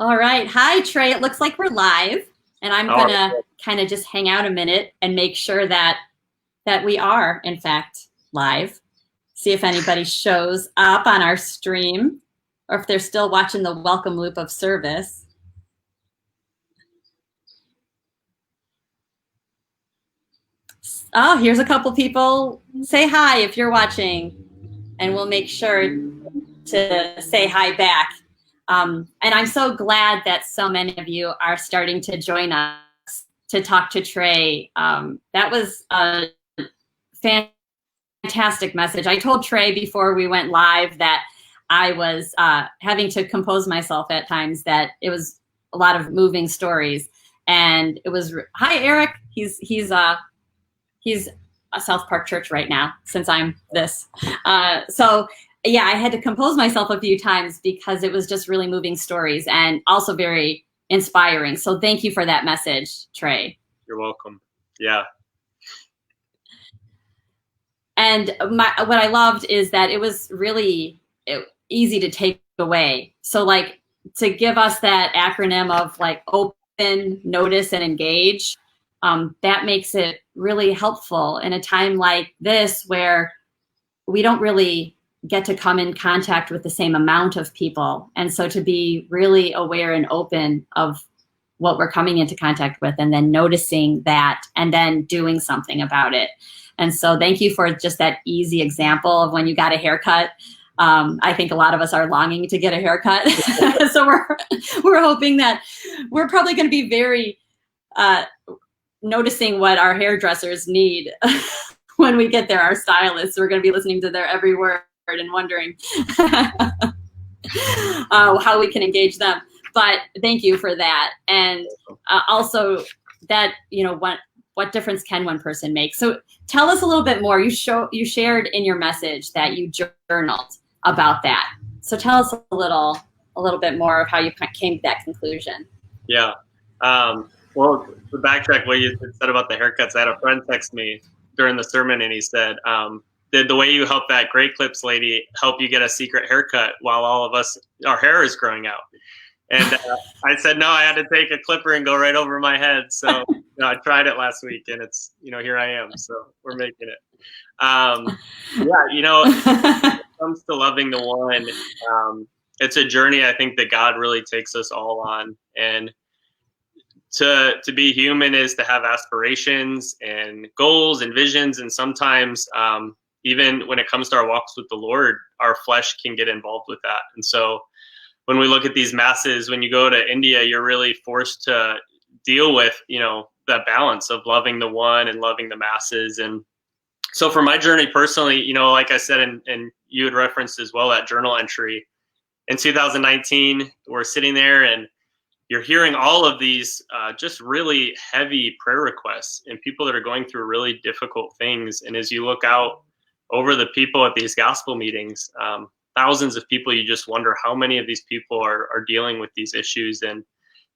All right. Hi, Trey. It looks like we're live, and I'm All gonna kind of just hang out a minute and make sure that we are, in fact, live. See if anybody shows up on our stream, or if they're still watching the welcome loop of service. Oh, here's a couple people. Say hi if you're watching, and we'll make sure to say hi back. And I'm so glad that so many of you are starting to join us to talk to Trey. That was a fantastic message. I told Trey before we went live that I was having to compose myself at times, that it was a lot of moving stories. And it was, hi, Eric. He's a South Park Church right now, since I'm this. So yeah, I had to compose myself a few times because it was just really moving stories and also very inspiring. So thank you for that message, Trey. You're welcome. Yeah. And what I loved is that it was really easy to take away. So like to give us that acronym of like open, notice, and engage, that makes it really helpful in a time like this where we don't really get to come in contact with the same amount of people. And so to be really aware and open of what we're coming into contact with, and then noticing that, and then doing something about it. And so thank you for just that easy example of when you got a haircut. I think a lot of us are longing to get a haircut. So we're hoping that we're probably going to be very noticing what our hairdressers need when we get there. Our stylists, we're going to be listening to their every word and wondering how we can engage them. But thank you for that. And also that, what difference can one person make? So tell us a little bit more. You shared in your message that you journaled about that. So tell us a little bit more of how you came to that conclusion. Yeah. Well, to backtrack what you said about the haircuts, I had a friend text me during the sermon, and he said, did the way you helped that Great Clips lady help you get a secret haircut while all of us, our hair is growing out? And I said, no, I had to take a clipper and go right over my head. So I tried it last week, and it's, here I am. So we're making it. When it comes to loving the one, it's a journey I think that God really takes us all on. And to be human is to have aspirations and goals and visions. And sometimes even when it comes to our walks with the Lord, our flesh can get involved with that. And so when we look at these masses, when you go to India, you're really forced to deal with, that balance of loving the one and loving the masses. And so for my journey personally, like I said, and you had referenced as well, that journal entry in 2019, we're sitting there and you're hearing all of these just really heavy prayer requests and people that are going through really difficult things. And as you look out over the people at these gospel meetings, thousands of people, you just wonder how many of these people are dealing with these issues. And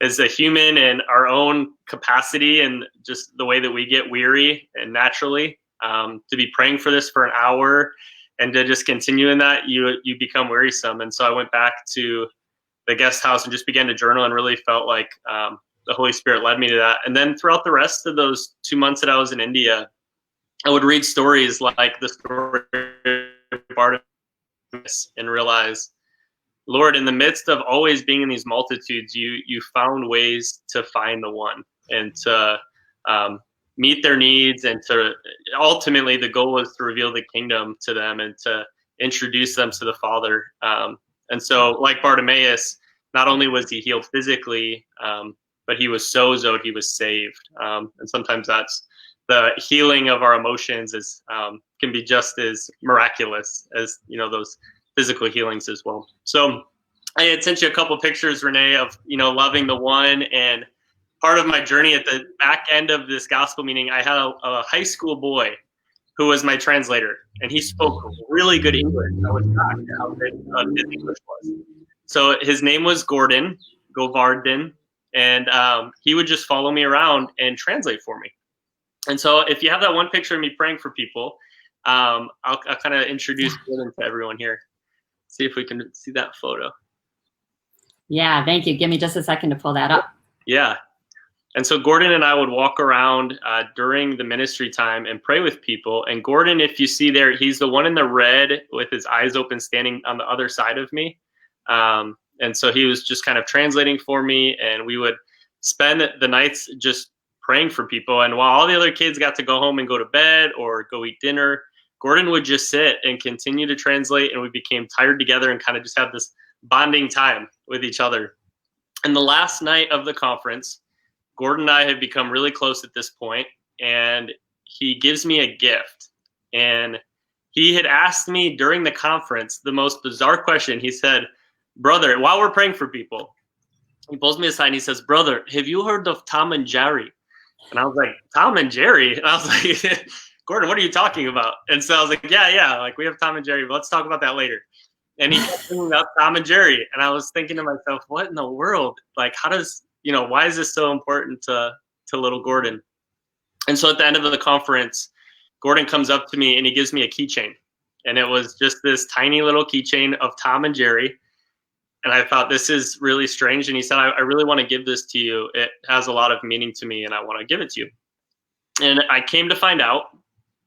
as a human in our own capacity and just the way that we get weary and naturally, to be praying for this for an hour and to just continue in that, you become wearisome. And so I went back to the guest house and just began to journal, and really felt like the Holy Spirit led me to that. And then throughout the rest of those 2 months that I was in India, I would read stories like the story of Bartimaeus and realize, Lord, in the midst of always being in these multitudes, you found ways to find the one and to meet their needs, and to ultimately the goal was to reveal the kingdom to them and to introduce them to the Father. And so like Bartimaeus, not only was he healed physically, but he was sozoed, he was saved. And sometimes that's the healing of our emotions is can be just as miraculous as, those physical healings as well. So I had sent you a couple pictures, Renee, of, loving the one. And part of my journey at the back end of this gospel meeting, I had a high school boy who was my translator, and he spoke really good English. I was shocked at how good his English was. So his name was Govardhan, and he would just follow me around and translate for me. And so if you have that one picture of me praying for people, I'll kind of introduce Gordon to everyone here. See if we can see that photo. Yeah, thank you. Give me just a second to pull that up. Yeah. And so Gordon and I would walk around during the ministry time and pray with people. And Gordon, if you see there, he's the one in the red with his eyes open standing on the other side of me. And so he was just kind of translating for me, and we would spend the nights just praying for people. And while all the other kids got to go home and go to bed or go eat dinner, Gordon would just sit and continue to translate, and we became tired together and kind of just have this bonding time with each other. And the last night of the conference, Gordon and I had become really close at this point, and he gives me a gift. And he had asked me during the conference the most bizarre question. He said, "Brother," while we're praying for people, he pulls me aside and he says, "Brother, have you heard of Tom and Jerry?" And I was like, "Tom and Jerry?" And I was like, "Gordon, what are you talking about?" And so I was like, yeah, like we have Tom and Jerry, but let's talk about that later. And he kept bringing up Tom and Jerry. And I was thinking to myself, what in the world? Like, how does, why is this so important to little Gordon? And so at the end of the conference, Gordon comes up to me and he gives me a keychain. And it was just this tiny little keychain of Tom and Jerry. And I thought, this is really strange. And he said, I really want to give this to you. It has a lot of meaning to me, and I want to give it to you. And I came to find out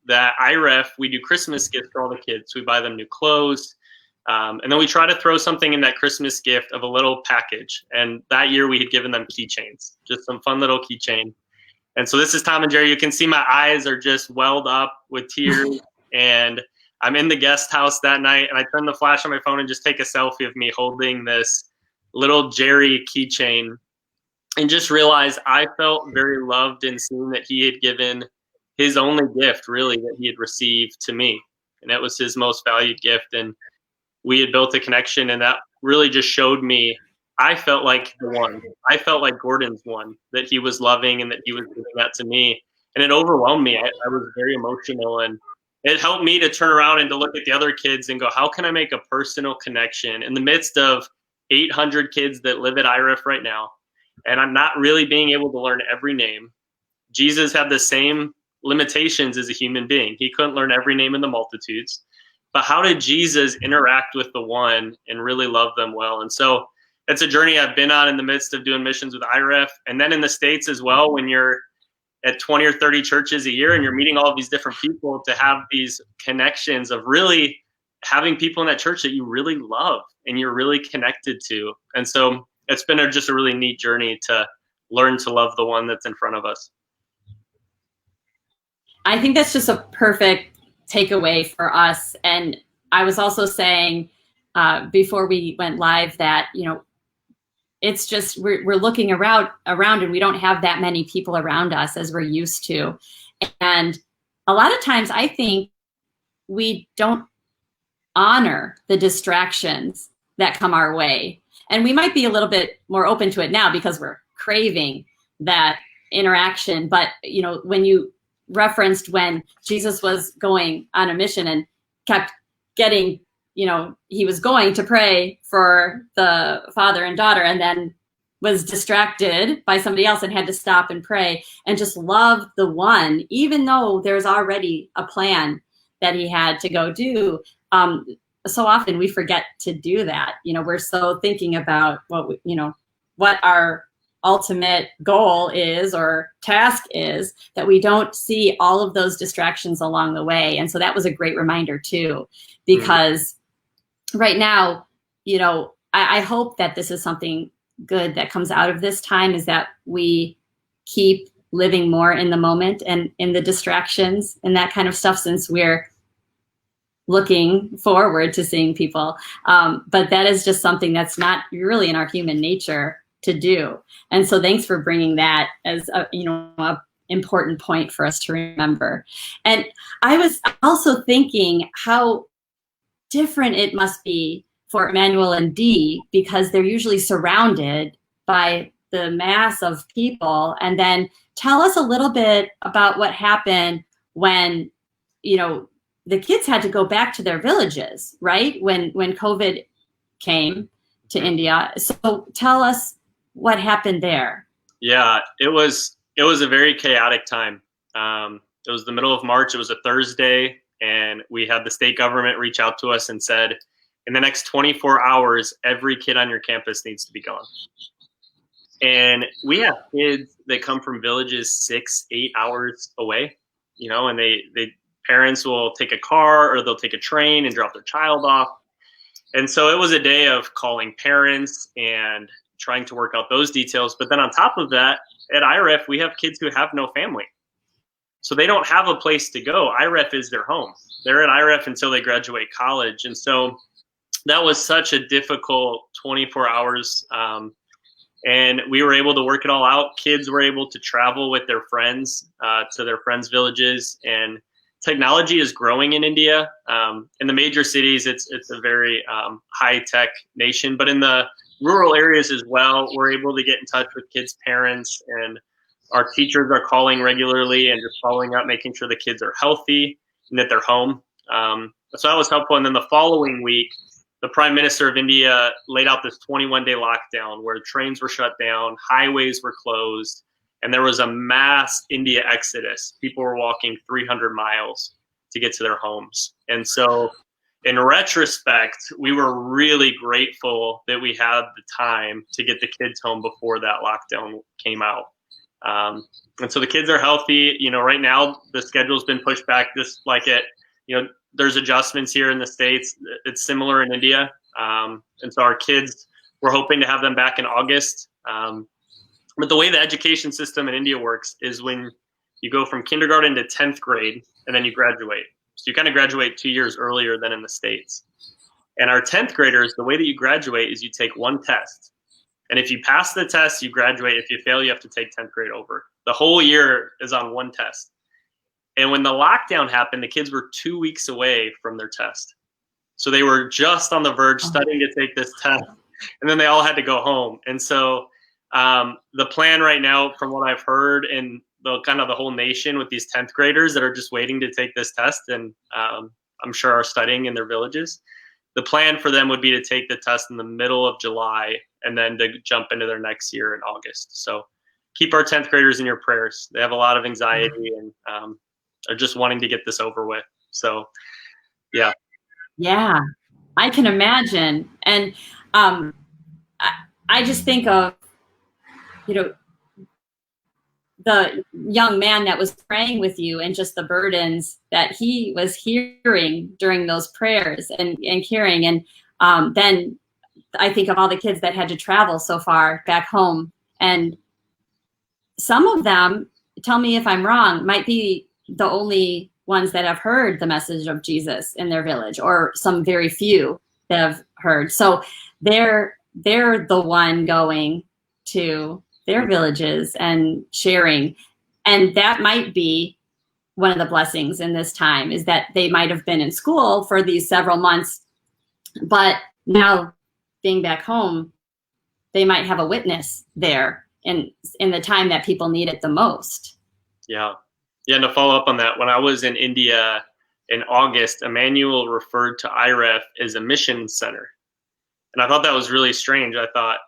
that IREF, we do Christmas gifts for all the kids. We buy them new clothes. And then we try to throw something in that Christmas gift of a little package. And that year we had given them keychains, just some fun little keychain. And so this is Tom and Jerry. You can see my eyes are just welled up with tears. And I'm in the guest house that night, and I turn the flash on my phone and just take a selfie of me holding this little Jerry keychain, and just realize I felt very loved in seeing that he had given his only gift, really, that he had received to me. And it was his most valued gift. And we had built a connection, and that really just showed me I felt like the one. I felt like Gordon's one, that he was loving and that he was giving that to me. And it overwhelmed me. I was very emotional, and it helped me to turn around and to look at the other kids and go, how can I make a personal connection in the midst of 800 kids that live at IREF right now? And I'm not really being able to learn every name. Jesus had the same limitations as a human being. He couldn't learn every name in the multitudes. But how did Jesus interact with the one and really love them well? And so it's a journey I've been on in the midst of doing missions with IREF. And then in the States as well, when you're at 20 or 30 churches a year and you're meeting all of these different people, to have these connections of really having people in that church that you really love and you're really connected to. And so it's been just a really neat journey to learn to love the one that's in front of us. I think that's just a perfect takeaway for us. And I was also saying before we went live that, it's just we're looking around and we don't have that many people around us as we're used to. And a lot of times I think we don't honor the distractions that come our way. And we might be a little bit more open to it now because we're craving that interaction. But, when you referenced when Jesus was going on a mission and kept getting, he was going to pray for the father and daughter and then was distracted by somebody else and had to stop and pray and just love the one, even though there's already a plan that he had to go do. So often we forget to do that. We're so thinking about what our ultimate goal is or task is that we don't see all of those distractions along the way. And so that was a great reminder too, because right now, I hope that this is something good that comes out of this time, is that we keep living more in the moment and in the distractions and that kind of stuff, since we're looking forward to seeing people. But that is just something that's not really in our human nature to do. And so thanks for bringing that as a important point for us to remember. And I was also thinking how different it must be for Emmanuel and Dee, because they're usually surrounded by the mass of people. And then tell us a little bit about what happened when, the kids had to go back to their villages, right? When COVID came to India. So tell us what happened there. Yeah, it was a very chaotic time. It was the middle of March. It was a Thursday, and we had the state government reach out to us and said, in the next 24 hours, every kid on your campus needs to be gone. And we have kids that come from villages 6-8 hours away, and they parents will take a car or they'll take a train and drop their child off. And so it was a day of calling parents and trying to work out those details. But then on top of that, at IREF, we have kids who have no family. So they don't have a place to go. IREF is their home. They're at IREF until they graduate college. And so that was such a difficult 24 hours. And we were able to work it all out. Kids were able to travel with their friends to their friends' villages. And technology is growing in India. In the major cities, it's a very high-tech nation. But in the rural areas as well, we're able to get in touch with kids' parents. And our teachers are calling regularly and just following up, making sure the kids are healthy and that they're home. So that was helpful. And then the following week, the Prime Minister of India laid out this 21-day lockdown where trains were shut down, highways were closed, and there was a mass India exodus. People were walking 300 miles to get to their homes. And so in retrospect, we were really grateful that we had the time to get the kids home before that lockdown came out. And so the kids are healthy. Right now the schedule's been pushed back just like it, there's adjustments here in the States. It's similar in India. And so our kids, we're hoping to have them back in August. But the way the education system in India works is when you go from kindergarten to 10th grade and then you graduate. So you kind of graduate 2 years earlier than in the States. And our 10th graders, the way that you graduate is you take one test. And if you pass the test, you graduate. If you fail, you have to take 10th grade over. The whole year is on one test. And when the lockdown happened, the kids were 2 weeks away from their test. So they were just on the verge studying to take this test. And then they all had to go home. And so the plan right now, from what I've heard in the kind of the whole nation with these 10th graders that are just waiting to take this test and I'm sure are studying in their villages, the plan for them would be to take the test in the middle of July and then to jump into their next year in August. So keep our 10th graders in your prayers. They have a lot of anxiety and are just wanting to get this over with. So, yeah. Yeah, I can imagine. And I just think of, the young man that was praying with you and just the burdens that he was hearing during those prayers and hearing. And then I think of all the kids that had to travel so far back home. And some of them, tell me if I'm wrong, might be the only ones that have heard the message of Jesus in their village, or some very few that have heard. So they're the one going to their villages and sharing. And that might be one of the blessings in this time, is that they might have been in school for these several months, but now being back home, they might have a witness there in the time that people need it the most. Yeah. Yeah, and to follow up on that, when I was in India in August, Emmanuel referred to IREF as a mission center. And I thought that was really strange. I thought,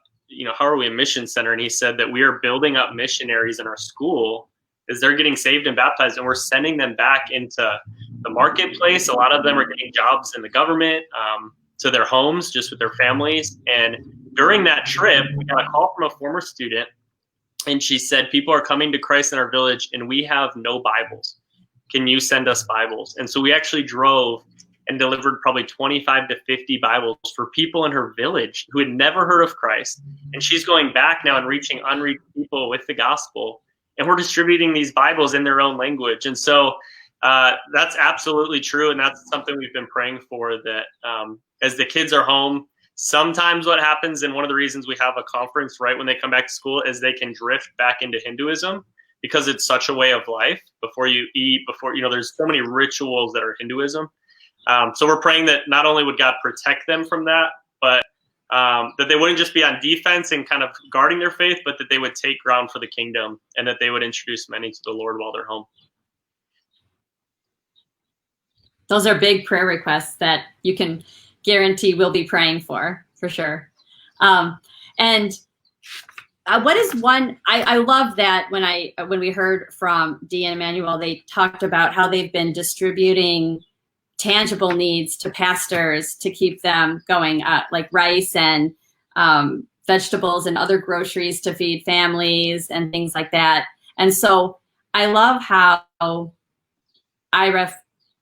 how are we a mission center? And he said that we are building up missionaries in our school as they're getting saved and baptized, and we're sending them back into the marketplace. A lot of them are getting jobs in the government, to their homes, just with their families. And during that trip, we got a call from a former student, and she said, people are coming to Christ in our village and we have no Bibles. Can you send us Bibles? And so we actually drove and delivered probably 25 to 50 Bibles for people in her village who had never heard of Christ. And she's going back now and reaching unreached people with the gospel. And we're distributing these Bibles in their own language. And so that's absolutely true. And that's something we've been praying for, that as the kids are home, sometimes what happens, and one of the reasons we have a conference right when they come back to school, is they can drift back into Hinduism, because it's such a way of life. Before you eat, there's so many rituals that are Hinduism. So we're praying that not only would God protect them from that, but that they wouldn't just be on defense and kind of guarding their faith, but that they would take ground for the kingdom, and that they would introduce many to the Lord while they're home. Those are big prayer requests that you can guarantee we'll be praying for sure. And what is one, I love that when we heard from Dee and Emmanuel, they talked about how they've been distributing tangible needs to pastors to keep them going, like rice and vegetables and other groceries to feed families and things like that. And so I love how IREF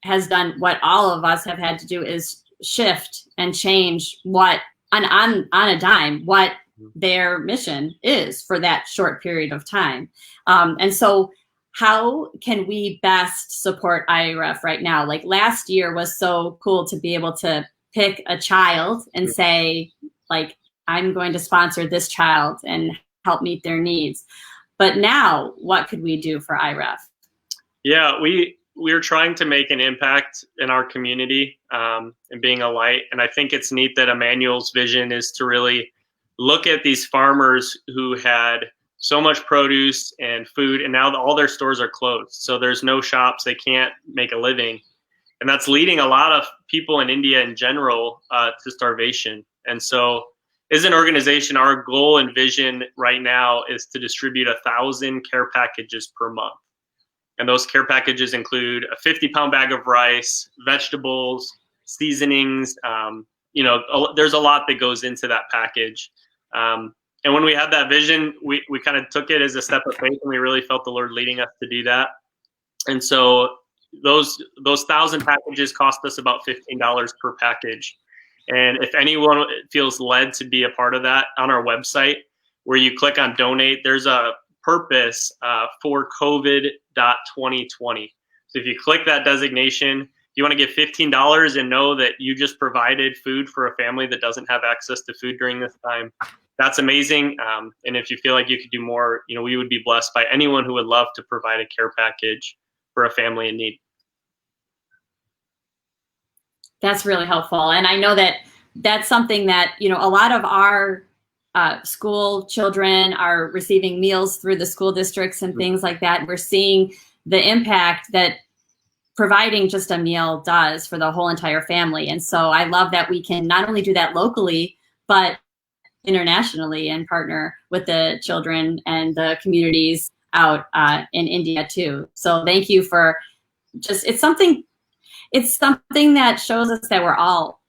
has done what all of us have had to do, is shift and change what on a dime what their mission is for that short period of time. And so how can we best support IREF right now? Like last year was so cool to be able to pick a child and say, like, I'm going to sponsor this child and help meet their needs. But now, what could we do for IREF? Yeah, we're trying to make an impact in our community and being a light. And I think it's neat that Emmanuel's vision is to really look at these farmers who had so much produce and food, and now all their stores are closed. So there's no shops, they can't make a living. And that's leading a lot of people in India in general to starvation. And so as an organization, our goal and vision right now is to distribute 1,000 care packages per month. And those care packages include a 50-pound bag of rice, vegetables, seasonings. There's a lot that goes into that package. And when we had that vision, we kind of took it as a step of faith, and we really felt the Lord leading us to do that. And so those 1,000 packages cost us about $15 per package. And if anyone feels led to be a part of that, on our website, where you click on donate, there's a purpose for COVID.2020. So if you click that designation, you want to give $15 and know that you just provided food for a family that doesn't have access to food during this time. That's amazing. And if you feel like you could do more, we would be blessed by anyone who would love to provide a care package for a family in need. That's really helpful. And I know that that's something that, a lot of our school children are receiving meals through the school districts and things like that. We're seeing the impact that providing just a meal does for the whole entire family. And so I love that we can not only do that locally, but internationally and partner with the children and the communities out in India too. So thank you for it's something that shows us that we're all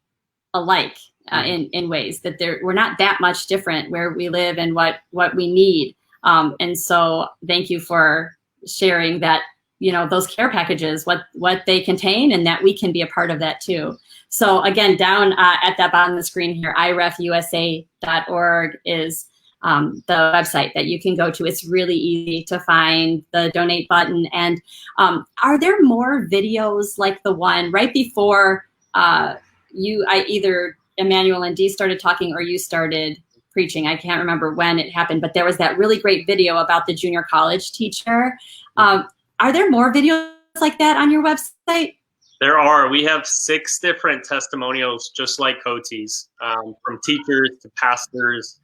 alike in ways, that we're not that much different where we live and what we need. And so thank you for sharing that, those care packages, what they contain, and that we can be a part of that too. So again, down at that bottom of the screen here, irefusa.org is the website that you can go to. It's really easy to find the donate button. And are there more videos like the one right before either Emmanuel and Dee started talking or you started preaching? I can't remember when it happened, but there was that really great video about the junior college teacher. Are there more videos like that on your website? There are. We have 6 different testimonials just like Coty's, from teachers to pastors,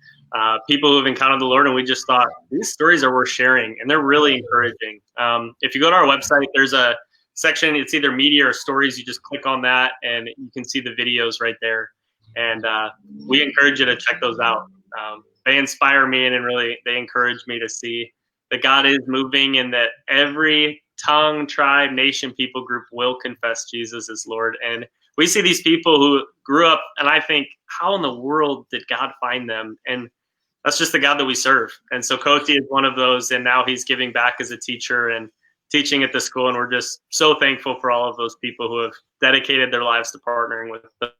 people who have encountered the Lord, and we just thought these stories are worth sharing, and they're really encouraging. If you go to our website, there's a section, it's either media or stories. You just click on that, and you can see the videos right there. And we encourage you to check those out. They inspire me, and really they encourage me to see that God is moving, and that every tongue, tribe, nation, people group will confess Jesus as Lord. And we see these people who grew up, and I think, how in the world did God find them? And that's just the God that we serve. And so Coty is one of those, and now he's giving back as a teacher and teaching at the school. And we're just so thankful for all of those people who have dedicated their lives to partnering with us.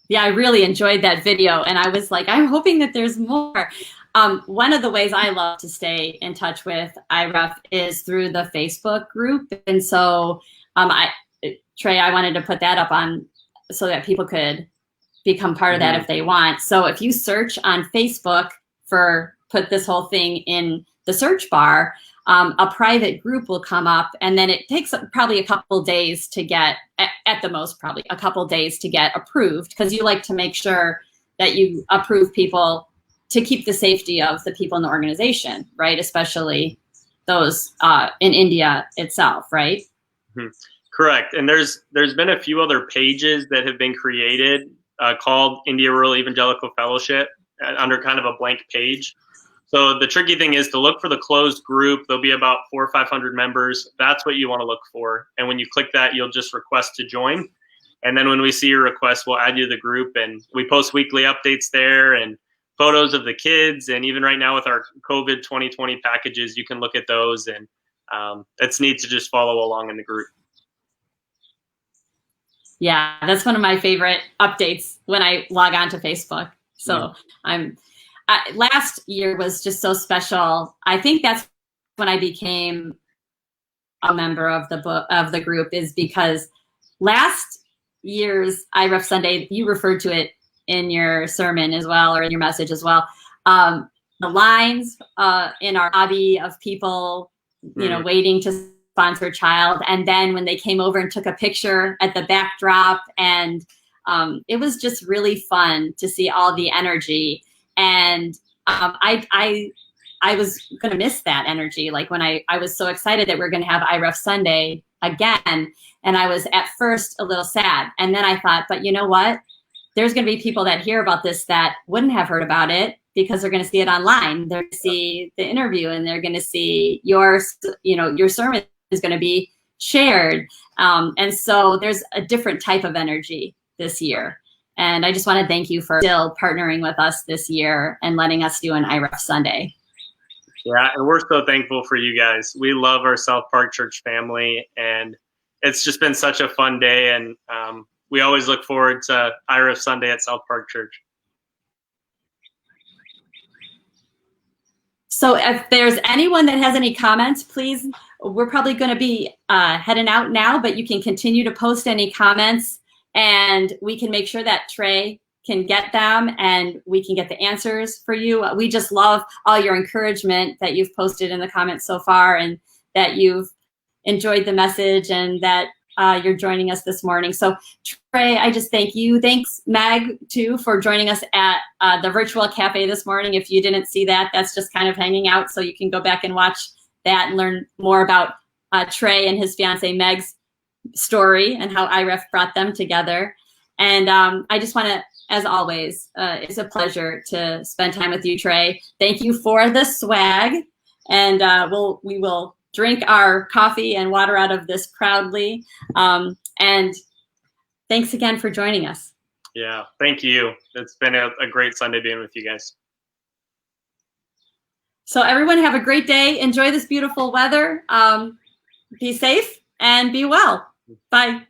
Yeah, I really enjoyed that video, and I was like, I'm hoping that there's more. One of the ways I love to stay in touch with IREF is through the Facebook group. And so, Trey, I wanted to put that up on so that people could become part of that if they want. So if you search on Facebook put this whole thing in the search bar, a private group will come up, and then it takes probably a couple days to get, at the most, probably a couple days to get approved, because you like to make sure that you approve people to keep the safety of the people in the organization, right? Especially those in India itself, right? Mm-hmm. Correct. And there's been a few other pages that have been created called India Rural Evangelical Fellowship under kind of a blank page. So the tricky thing is to look for the closed group. There'll be about 400 or 500 members. That's what you want to look for. And when you click that, you'll just request to join. And then when we see your request, we'll add you to the group, and we post weekly updates there and photos of the kids. And even right now with our COVID 2020 packages, you can look at those, and it's neat to just follow along in the group. Yeah, that's one of my favorite updates when I log on to Facebook. So last year was just so special. I think that's when I became a member of the group, is because last year's IREF Sunday, you referred to it in your sermon as well, or in your message as well. The lines in our lobby of people, waiting to sponsor a child, and then when they came over and took a picture at the backdrop, and it was just really fun to see all the energy. And I was going to miss that energy. Like when I was so excited that we're going to have IREF Sunday again, and I was at first a little sad, and then I thought, but you know what? There's going to be people that hear about this that wouldn't have heard about it, because they're going to see it online. They're going to see the interview, and they're going to see your sermon is going to be shared. And so there's a different type of energy this year. And I just want to thank you for still partnering with us this year and letting us do an IREF Sunday. Yeah, and we're so thankful for you guys. We love our South Park Church family, and it's just been such a fun day. And we always look forward to IREF Sunday at South Park Church. So if there's anyone that has any comments, please, we're probably going to be heading out now, but you can continue to post any comments, and we can make sure that Tre can get them, and we can get the answers for you. We just love all your encouragement that you've posted in the comments so far, and that you've enjoyed the message, and that you're joining us this morning. So Tre, I just thank you. Thanks, Meg, too, for joining us at the virtual cafe this morning. If you didn't see that, that's just kind of hanging out, so you can go back and watch that and learn more about Tre and his fiance Meg's story and how IREF brought them together. And I just want to, as always, it's a pleasure to spend time with you, Tre. Thank you for the swag, and we will drink our coffee and water out of this proudly. And thanks again for joining us. Yeah, thank you. It's been a great Sunday being with you guys. So everyone have a great day. Enjoy this beautiful weather. Be safe and be well. Bye.